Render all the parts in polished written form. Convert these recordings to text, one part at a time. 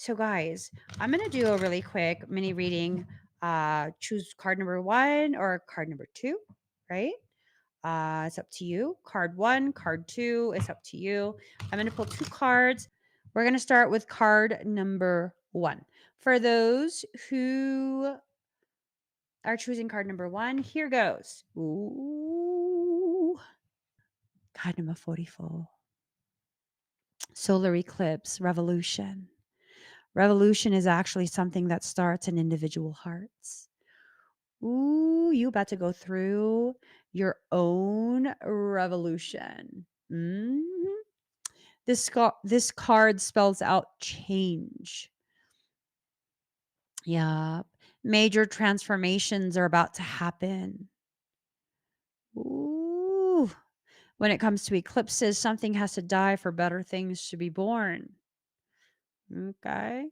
So, guys, I'm going to do a really quick mini reading. Choose card number one or card number two, right? It's up to you. Card one, card two, it's up to you. I'm going to pull two cards. We're going to start with card number one. For those who are choosing card number one, here goes. Ooh, card number 44. Solar eclipse, revolution. Revolution is actually something that starts in individual hearts. Ooh, you about to go through your own revolution. Mhm. This card spells out change. Yeah. Major transformations are about to happen. Ooh. When it comes to eclipses, something has to die for better things to be born. Okay.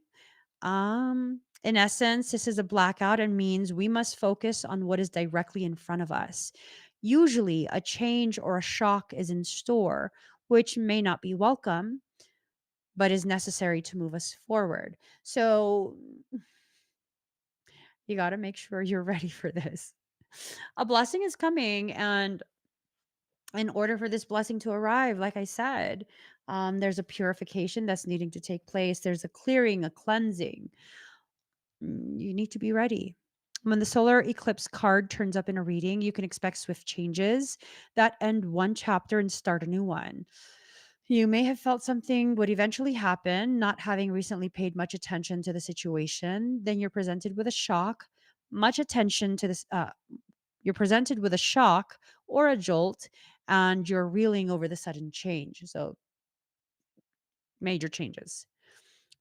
In essence, this is a blackout and means we must focus on what is directly in front of us. Usually, a change or a shock is in store, which may not be welcome, but is necessary to move us forward. So, you got to make sure you're ready for this. A blessing is coming, and in order for this blessing to arrive, like I said, there's a purification that's needing to take place. There's a clearing, a cleansing. You need to be ready. When the solar eclipse card turns up in a reading, you can expect swift changes that end one chapter and start a new one. You may have felt something would eventually happen, not having recently paid much attention to the situation. Then you're presented with a shock, much attention to this. You're presented with a shock or a jolt, and you're reeling over the sudden change. So, major changes.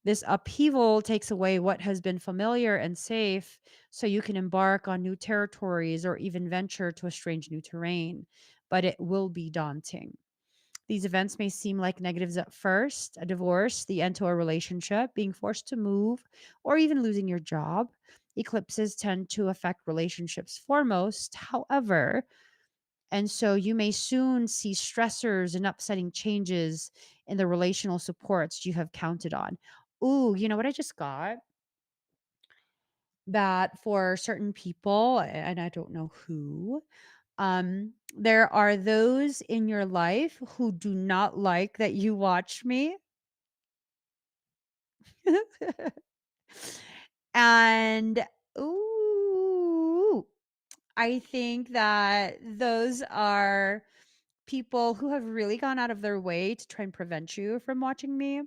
This upheaval takes away what has been familiar and safe, so you can embark on new territories or even venture to a strange new terrain. But it will be daunting. These events may seem like negatives at first: a divorce, the end to a relationship, being forced to move, or even losing your job. Eclipses tend to affect relationships foremost, however, and so you may soon see stressors and upsetting changes in the relational supports you have counted on. Ooh, you know what I just got? That for certain people, and I don't know who, there are those in your life who do not like that you watch me. And ooh, I think that those are people who have really gone out of their way to try and prevent you from watching me,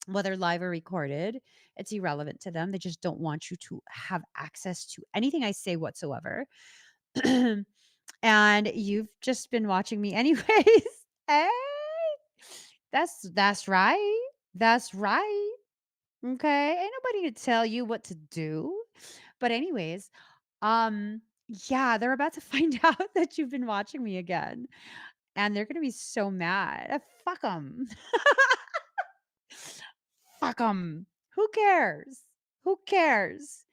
whether live or recorded. It's irrelevant to them. They just don't want you to have access to anything I say whatsoever. And you've just been watching me anyways. Hey, that's right. That's right. Okay. Ain't nobody to tell you what to do. But anyways, um, yeah, they're about to find out that you've been watching me again. And they're gonna be so mad. Fuck them. Fuck them. Who cares? Who cares?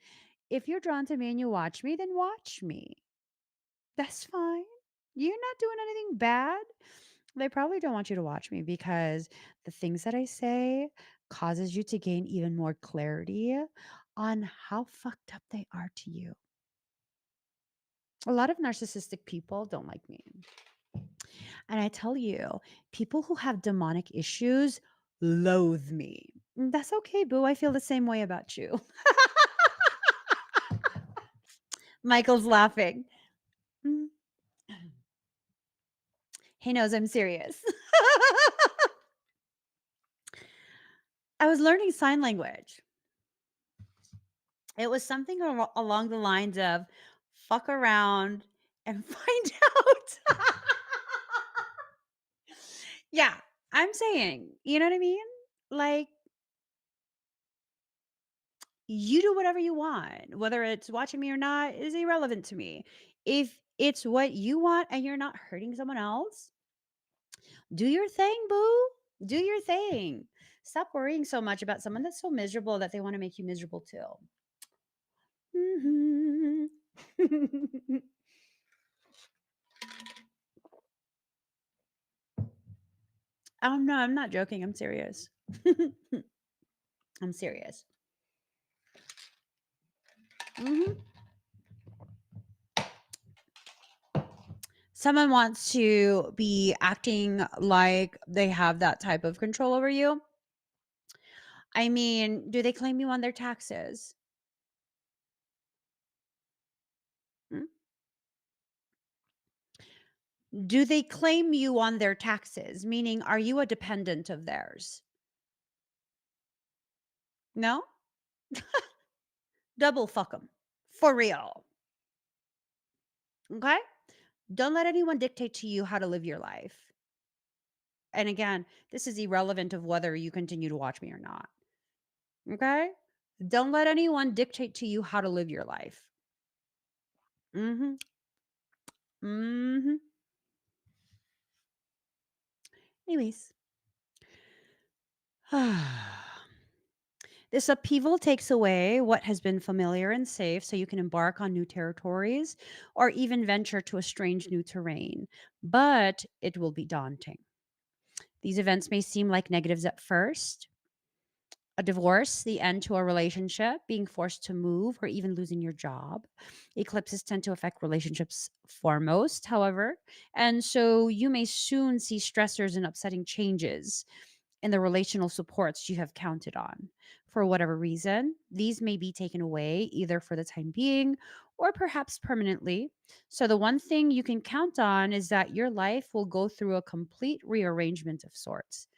If you're drawn to me and you watch me, then watch me. That's fine. You're not doing anything bad. They probably don't want you to watch me because the things that I say causes you to gain even more clarity on how fucked up they are to you. A lot of narcissistic people don't like me. And I tell you, people who have demonic issues loathe me. That's okay, boo. I feel the same way about you. Michael's laughing. Mm, he knows I'm serious. I was learning sign language. It was something along the lines of fuck around and find out. Yeah, I'm saying, you know what I mean? Like, you do whatever you want, whether it's watching me or not is irrelevant to me. If it's what you want and you're not hurting someone else, do your thing, boo. Do your thing. Stop worrying so much about someone that's so miserable that they want to make you miserable too. Mhm. Oh no, I'm not joking. I'm serious. I'm serious. Mhm. Someone wants to be acting like they have that type of control over you. I mean, do they claim you on their taxes? Mm? Do they claim you on their taxes? Meaning, are you a dependent of theirs? No? Double fuck them. For real. Okay? Don't let anyone dictate to you how to live your life. And again, this is irrelevant of whether you continue to watch me or not. Okay? Don't let anyone dictate to you how to live your life. Mhm. Mhm. Anyways, this upheaval takes away what has been familiar and safe so you can embark on new territories or even venture to a strange new terrain. But it will be daunting. These events may seem like negatives at first, a divorce, the end to a relationship, being forced to move, or even losing your job. Eclipses tend to affect relationships foremost, however, and so you may soon see stressors and upsetting changes in the relational supports you have counted on. For whatever reason, these may be taken away either for the time being or perhaps permanently. So, the one thing you can count on is that your life will go through a complete rearrangement of sorts.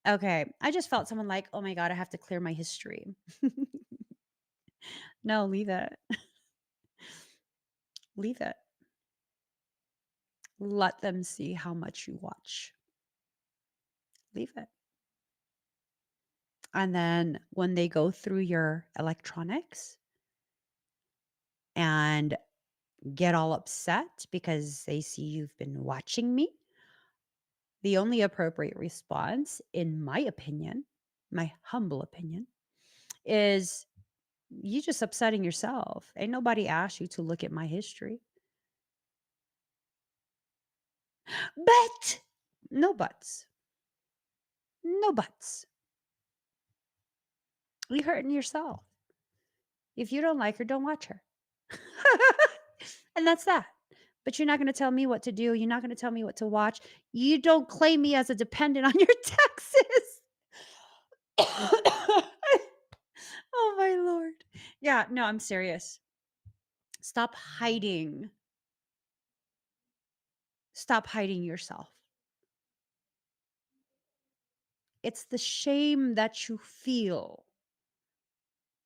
Okay, I just felt someone like, oh my God, I have to clear my history. No, leave it. Leave it. Let them see how much you watch. Leave it. And then when they go through your electronics and get all upset because they see you've been watching me, the only appropriate response, in my opinion, my humble opinion, is you just upsetting yourself. Ain't nobody asked you to look at my history. But no buts. No buts. You hurting yourself. If you don't like her, don't watch her. And that's that. But you're not going to tell me what to do. You're not going to tell me what to watch. You don't claim me as a dependent on your taxes. Oh my lord. Yeah, no, I'm serious. Stop hiding. Stop hiding yourself. It's the shame that you feel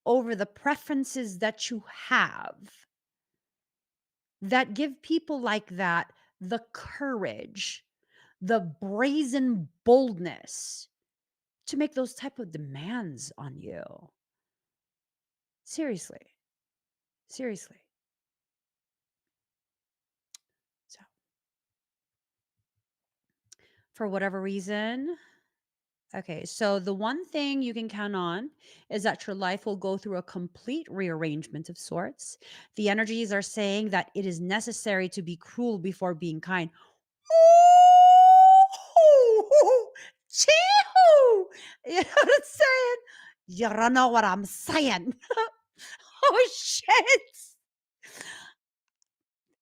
over the preferences that you have that give people like that the courage, the brazen boldness to make those type of demands on you. Seriously. Seriously. So, for whatever reason, okay, so the one thing you can count on is that your life will go through a complete rearrangement of sorts. The energies are saying that it is necessary to be cruel before being kind. Ooh, chee-hoo. You know what I'm saying? You don't know what I'm saying. Oh, shit.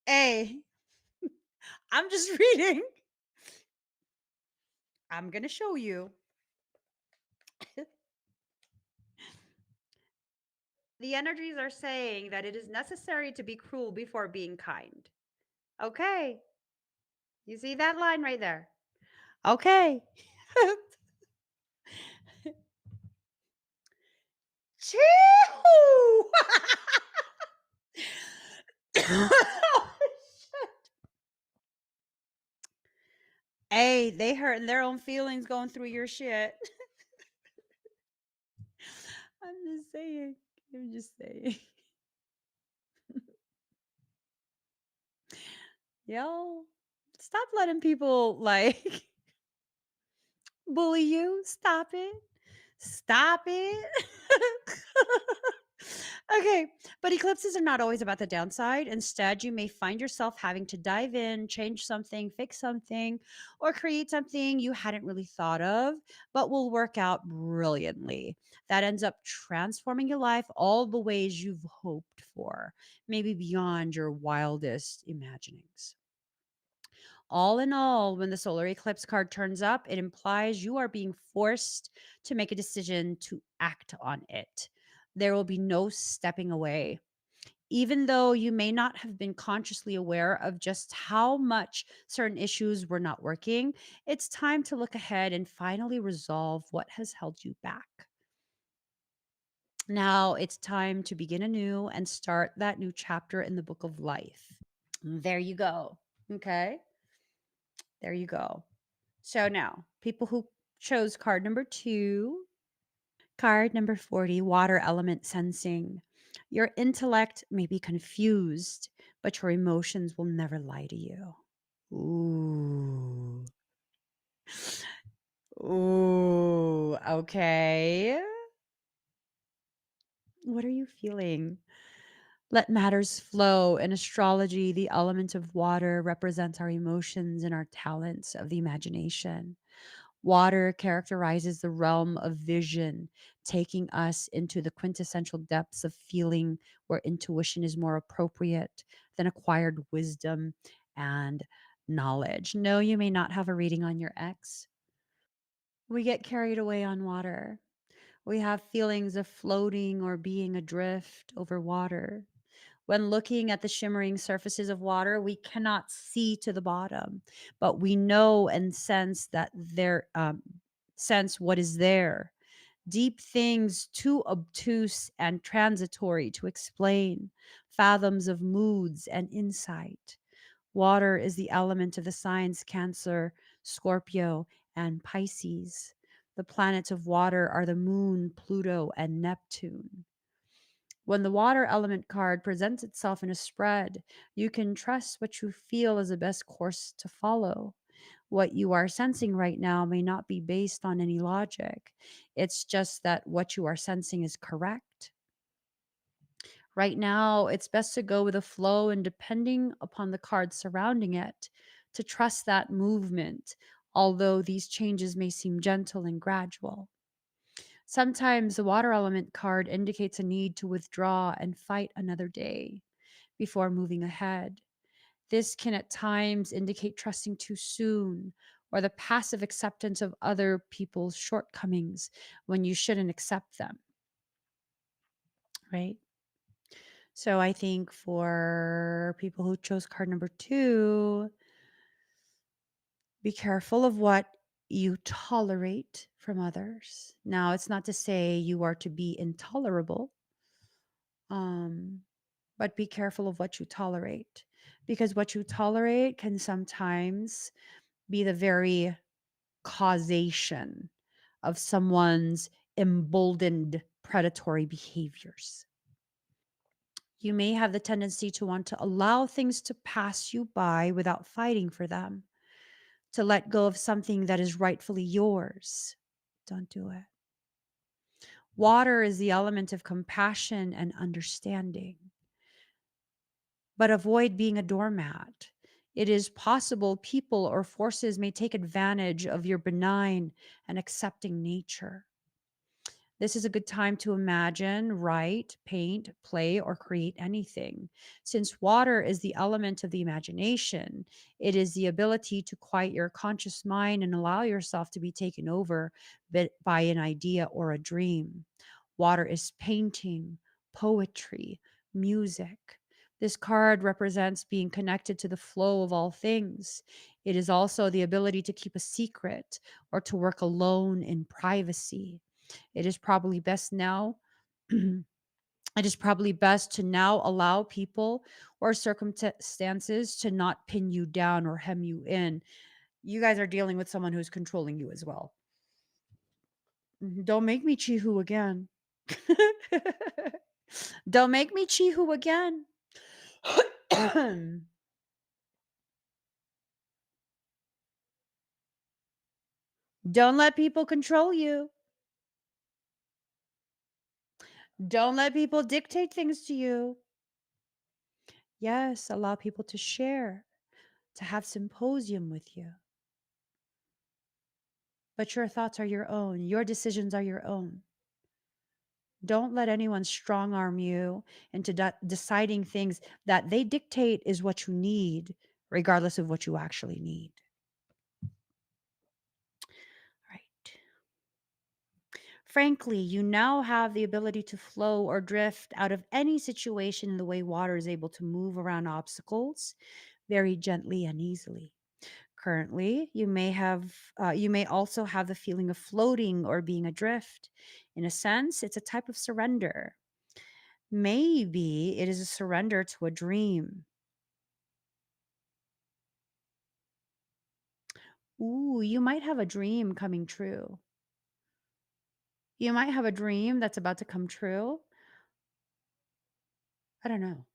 Hey, I'm just reading. I'm going to show you. The energies are saying that it is necessary to be cruel before being kind. Okay. You see that line right there? Okay. Chee-hoo! Hey, they hurting their own feelings going through your shit. I'm just saying. I'm just saying. Yo, stop letting people like bully you. Stop it. Stop it. Okay, but eclipses are not always about the downside. Instead, you may find yourself having to dive in, change something, fix something, or create something you hadn't really thought of, but will work out brilliantly. That ends up transforming your life all the ways you've hoped for, maybe beyond your wildest imaginings. All in all, when the solar eclipse card turns up, it implies you are being forced to make a decision to act on it. There will be no stepping away. Even though you may not have been consciously aware of just how much certain issues were not working, it's time to look ahead and finally resolve what has held you back. Now it's time to begin anew and start that new chapter in the book of life. There you go. Okay. There you go. So now, people who chose card number 2, card number 40, water element sensing. Your intellect may be confused, but your emotions will never lie to you. Ooh. Ooh, okay. What are you feeling? Let matters flow. In astrology, the element of water represents our emotions and our talents of the imagination. Water characterizes the realm of vision, taking us into the quintessential depths of feeling where intuition is more appropriate than acquired wisdom and knowledge. No, you may not have a reading on your ex. We get carried away on water. We have feelings of floating or being adrift over water. When looking at the shimmering surfaces of water, we cannot see to the bottom, but we know and sense that there, sense what is there. Deep things too obtuse and transitory to explain, fathoms of moods and insight. Water is the element of the signs Cancer, Scorpio, and Pisces. The planets of water are the moon, Pluto, and Neptune. When the water element card presents itself in a spread, you can trust what you feel is the best course to follow. What you are sensing right now may not be based on any logic. It's just that what you are sensing is correct. Right now, it's best to go with the flow and depending upon the cards surrounding it, to trust that movement, although these changes may seem gentle and gradual. Sometimes the water element card indicates a need to withdraw and fight another day before moving ahead. This can at times indicate trusting too soon or the passive acceptance of other people's shortcomings when you shouldn't accept them, right? So I think for people who chose card number 2, be careful of what you tolerate from others. Now, it's not to say you are to be intolerable. Um, but be careful of what you tolerate because what you tolerate can sometimes be the very causation of someone's emboldened predatory behaviors. You may have the tendency to want to allow things to pass you by without fighting for them, to let go of something that is rightfully yours. Don't do it. Water is the element of compassion and understanding, but avoid being a doormat. It is possible people or forces may take advantage of your benign and accepting nature. This is a good time to imagine, write, paint, play, or create anything. Since water is the element of the imagination, it is the ability to quiet your conscious mind and allow yourself to be taken over by an idea or a dream. Water is painting, poetry, music. This card represents being connected to the flow of all things. It is also the ability to keep a secret or to work alone in privacy. It is probably best now. It is probably best to now allow people or circumstances to not pin you down or hem you in. You guys are dealing with someone who's controlling you as well. Don't make me Chihu again. Don't make me Chihu again. Don't let people control you. Don't let people dictate things to you. Yes, allow people to share, to have symposium with you. But your thoughts are your own. Your decisions are your own. Don't let anyone strong arm you into deciding things that they dictate is what you need, regardless of what you actually need. Right. Frankly, you now have the ability to flow or drift out of any situation in the way water is able to move around obstacles very gently and easily. Currently, you may also have the feeling of floating or being adrift. In a sense, it's a type of surrender. Maybe it is a surrender to a dream. Ooh, you might have a dream coming true. You might have a dream that's about to come true. I don't know.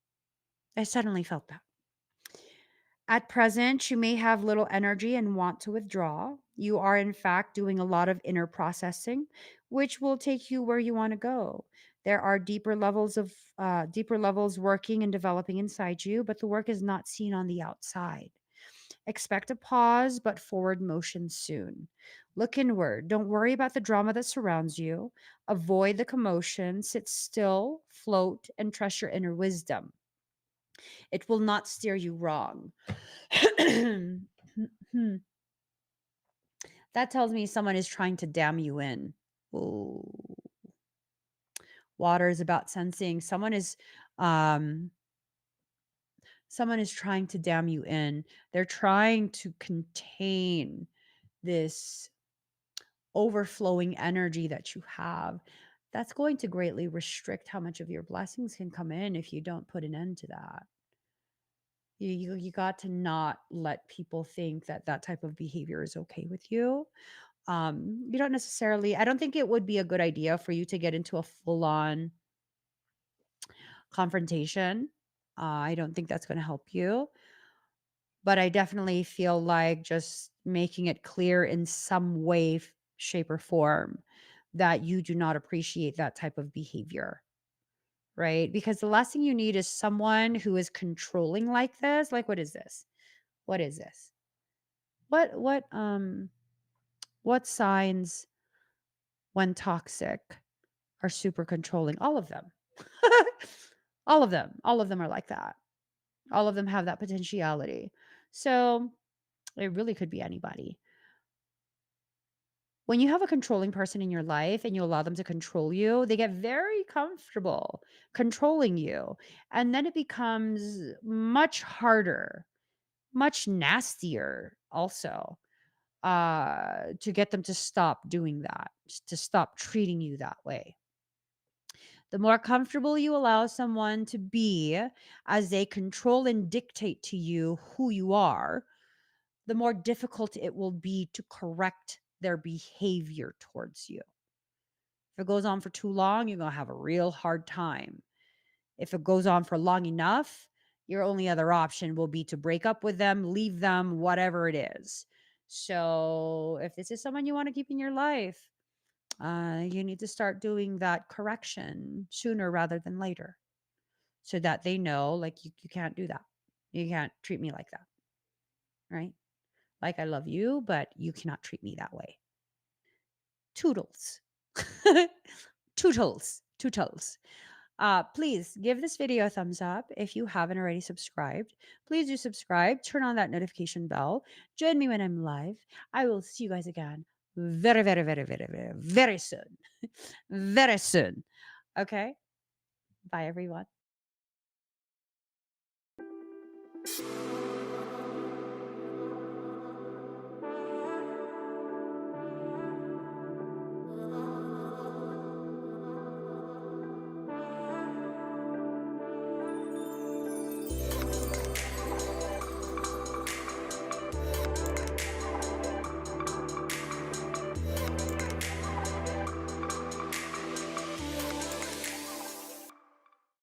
I suddenly felt that. At present, you may have little energy and want to withdraw. You are, in fact, doing a lot of inner processing, which will take you where you want to go. There are deeper levels working and developing inside you, but the work is not seen on the outside. Expect a pause, but forward motion soon. Look inward. Don't worry about the drama that surrounds you. Avoid the commotion. Sit still, float, and trust your inner wisdom. It will not steer you wrong. That tells me someone is trying to dam you in. Ooh. Water is about sensing. Um someone is trying to dam you in. They're trying to contain this overflowing energy that you have. That's going to greatly restrict how much of your blessings can come in if you don't put an end to that. You got to not let people think that that type of behavior is okay with you. You don't necessarily I don't think it would be a good idea for you to get into a full-on confrontation. I don't think that's gonna help you, but I definitely feel like just making it clear in some way, shape, or form that you do not appreciate that type of behavior, right? Because the last thing you need is someone who is controlling like this. Like, what is this? What is this? What signs when toxic are super controlling? All of them. All of them. All of them are like that. All of them have that potentiality. So it really could be anybody. When you have a controlling person in your life and you allow them to control you, they get very comfortable controlling you. And then it becomes much harder, much nastier also, to get them to stop doing that, to stop treating you that way. The more comfortable you allow someone to be as they control and dictate to you who you are, the more difficult it will be to correct their behavior towards you. If it goes on for too long, you're going to have a real hard time. If it goes on for long enough, your only other option will be to break up with them, leave them, whatever it is. So, if this is someone you want to keep in your life, you need to start doing that correction sooner rather than later so that they know, like, you can't do that. You can't treat me like that. Right. Like, I love you, but you cannot treat me that way. Toodles. Toodles. Toodles. Please give this video a thumbs up if you haven't already subscribed. Please do subscribe, turn on that notification bell. Join me when I'm live. I will see you guys again very, very, very, very, very, very soon. Very soon. Okay. Bye, everyone.